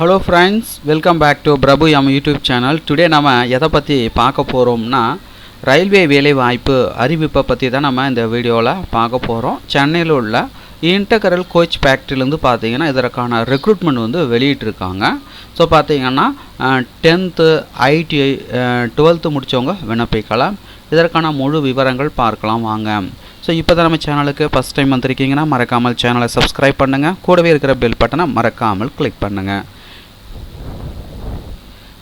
Hello friends, welcome back to Prabhu Yam YouTube channel. Today நாம எதை பற்றி பார்க்க போகிறோம்னா ரயில்வே வேலைவாய்ப்பு அறிவிப்பை பற்றி தான் நம்ம இந்த வீடியோவில் பார்க்க போகிறோம். சென்னையில் உள்ள இன்டகரல் கோச் ஃபேக்ட்ரியிலேருந்து பார்த்தீங்கன்னா இதற்கான ரெக்ரூட்மெண்ட் வந்து வெளியிட்டிருக்காங்க. ஸோ பார்த்தீங்கன்னா 10th ITI 12th முடித்தவங்க விண்ணப்பிக்கலாம். இதற்கான முழு விவரங்கள் பார்க்கலாம் வாங்க. ஸோ இப்போ தான் நம்ம சேனலுக்கு ஃபஸ்ட் டைம் வந்திருக்கீங்கன்னா மறக்காமல் சேனலை சப்ஸ்கிரைப் பண்ணுங்கள். கூடவே இருக்கிற பெல் பட்டனை மறக்காமல் கிளிக் பண்ணுங்கள்.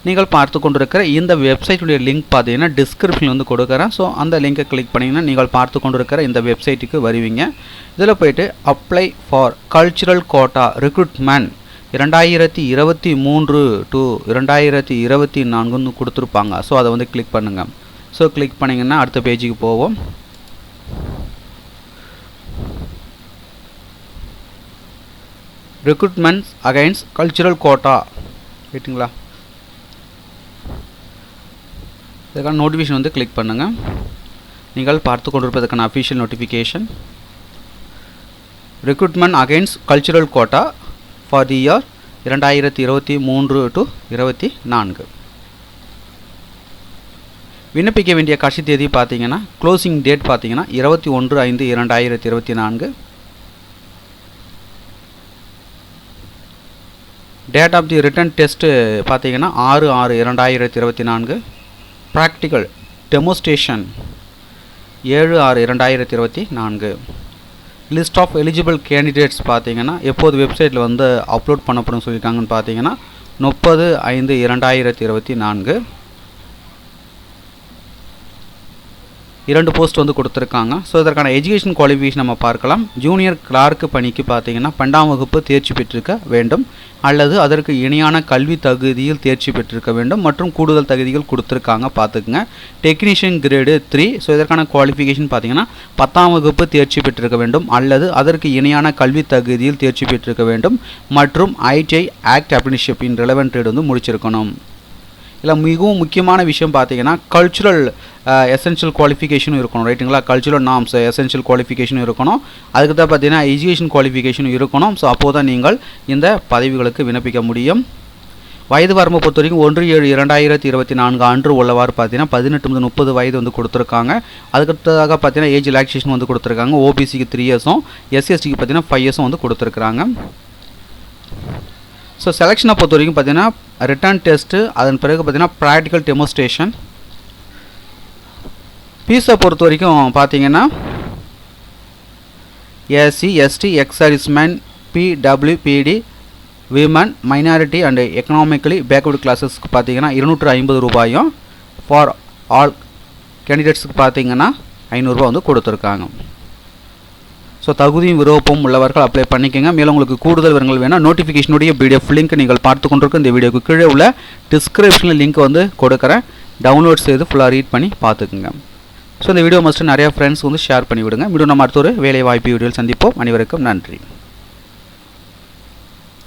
நீங்கள் பார்த்து கொண்டிருக்கிற இந்த வெப்சைட்டுடைய லிங்க் பார்த்தீங்கன்னா டிஸ்கிரிப்ஷனில் வந்து கொடுக்குறேன். ஸோ அந்த லிங்கை கிளிக் பண்ணிங்கன்னா நீங்கள் பார்த்து கொண்டிருக்கிற இந்த வெப்சைட்டுக்கு வருவீங்க. இதில் போய்ட்டு apply for cultural quota recruitment 2023 to 2024 கொடுத்துருப்பாங்க. ஸோ அதை வந்து கிளிக் பண்ணுங்கள். ஸோ கிளிக் பண்ணிங்கன்னா அடுத்த பேஜுக்கு போவோம். ரெக்ரூட்மெண்ட்ஸ் அகைன்ஸ்ட் கல்ச்சுரல் கோட்டா ரைட்டுங்களா, இதுக்கான நோட்டிஃபிகேஷன் வந்து கிளிக் பண்ணுங்கள். நீங்கள் பார்த்து கொண்டிருப்பதற்கான official notification recruitment against cultural quota for the year 2023 to 2024. விண்ணப்பிக்க வேண்டிய கடைசி தேதி பார்த்தீங்கன்னா க்ளோசிங் டேட் பார்த்தீங்கன்னா 21/5/2024. Date of the written test பார்த்தீங்கன்னா 6/6/2024. Practical demonstration 7/6/2024. List of eligible candidates பார்த்தீங்கன்னா எப்போது வெப்சைட்டில் வந்து அப்லோட் பண்ணப்படும் சொல்லியிருக்காங்கன்னு பார்த்தீங்கன்னா 30/5/2024. 2 போஸ்ட் வந்து கொடுத்துருக்காங்க. ஸோ இதற்கான எஜுகேஷன் குவாலிஃபிகேஷன் நம்ம பார்க்கலாம். ஜூனியர் கிளார்க்கு பணிக்கு பார்த்தீங்கன்னா 12ஆம் வகுப்பு தேர்ச்சி பெற்றிருக்க வேண்டும் அல்லது அதற்கு இணையான கல்வி தகுதியில் தேர்ச்சி பெற்றிருக்க வேண்டும் மற்றும் கூடுதல் தகுதிகள் கொடுத்துருக்காங்க பார்த்துக்குங்க. Technician grade 3. ஸோ இதற்கான குவாலிஃபிகேஷன் பார்த்தீங்கன்னா 10ஆம் வகுப்பு தேர்ச்சி பெற்றிருக்க வேண்டும் அல்லது அதற்கு இணையான கல்வி தகுதியில் தேர்ச்சி பெற்றிருக்க வேண்டும் மற்றும் ITI ஆக்ட் அப்ரெண்டிஸ்ஷிப் இன் ரெலவென்ட் ட்ரேட் வந்து முடிச்சிருக்கணும். இல்லை மிகவும் முக்கியமான விஷயம் பார்த்தீங்கன்னா கல்ச்சுரல் எசென்ஷியல் குவாலிஃபிகேஷனும் இருக்கணும் ரைட்டுங்களா. கல்ச்சுரல் நார்ம்ஸ் எசென்ஷியல் குவாலிஃபிகேஷனும் இருக்கணும். அதுக்கு தான் பார்த்தீங்கன்னா எஜுகேஷன் குவாலிஃபிகேஷனும் இருக்கணும். ஸோ அப்போது தான் நீங்கள் இந்த பதவிகளுக்கு விண்ணப்பிக்க முடியும். வயது வரம்பை பொறுத்த வரைக்கும் 1/7/2024 அன்று உள்ளவாறு பார்த்தீங்கன்னா 18 முதல் 30 வயது வந்து கொடுத்துருக்காங்க. அதுக்கடுத்ததாக பார்த்தீங்கன்னா ஏஜ் ரிலாக்ஸேஷன் வந்து கொடுத்துருக்காங்க. OBCக்கு 3 இயர்ஸும் SCSTக்கு பார்த்தீங்கன்னா 5 இயர்ஸும் வந்து கொடுத்துருக்குறாங்க. ஸோ செலெக்ஷனை பொறுத்த வரைக்கும் பார்த்தீங்கன்னா ரிட்டன் டெஸ்ட்டு, அதன் பிறகு பார்த்தீங்கன்னா ப்ராக்டிக்கல் டெமோஸ்ட்ரேஷன். ஃபீஸை பொறுத்த வரைக்கும் பார்த்தீங்கன்னா SC ST ex servicemen PWPD women minority and economically backward கிளாஸஸ்க்கு பார்த்தீங்கன்னா 250 ரூபாயும், ஃபார் ஆல் கேண்டிடேட்ஸுக்கு பார்த்தீங்கன்னா 500 ரூபா வந்து கொடுத்துருக்காங்க. ஸோ தகுதியும் விருப்பமும் உள்ளவர்கள் அப்ளை பண்ணிக்கோங்க. மேலும் உங்களுக்கு கூடுதல் விவரங்கள் வேணால் நோட்டிஃபிகேஷனுடைய பிடிஎஃப் லிங்க் நீங்கள் பார்த்து கொண்டிருக்க இந்த வீடியோக்கு கீழே உள்ள டிஸ்கிரிப்ஷனில் லிங்க் வந்து கொடுக்குறேன். டவுன்லோட் செய்து ஃபுல்லாக ரீட் பண்ணி பார்த்துக்குங்க. ஸோ இந்த வீடியோ மஸ்ட்டு நிறையா ஃப்ரெண்ட்ஸ் வந்து ஷேர் பண்ணி விடுங்க. மீண்டும் நம்ம அடுத்த ஒரு வேலை வாய்ப்பு வீடியோவில் சந்திப்போம். அனைவருக்கும் நன்றி.